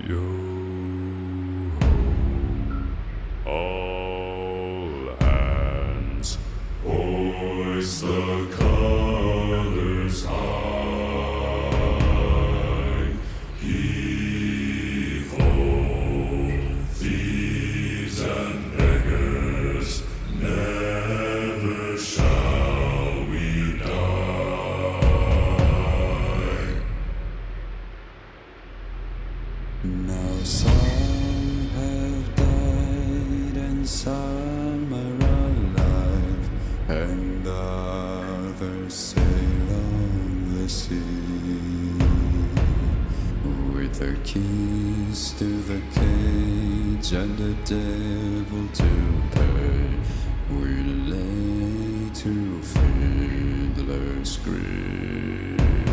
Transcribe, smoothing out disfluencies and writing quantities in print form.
Yo ho, all hands, hoist the colors high. Heave ho, thieves and beggars, never shall we die. Now some have died and some are alive, and others sail on the sea with their keys to the cage and the devil to pay. We lay to fiddler's grave.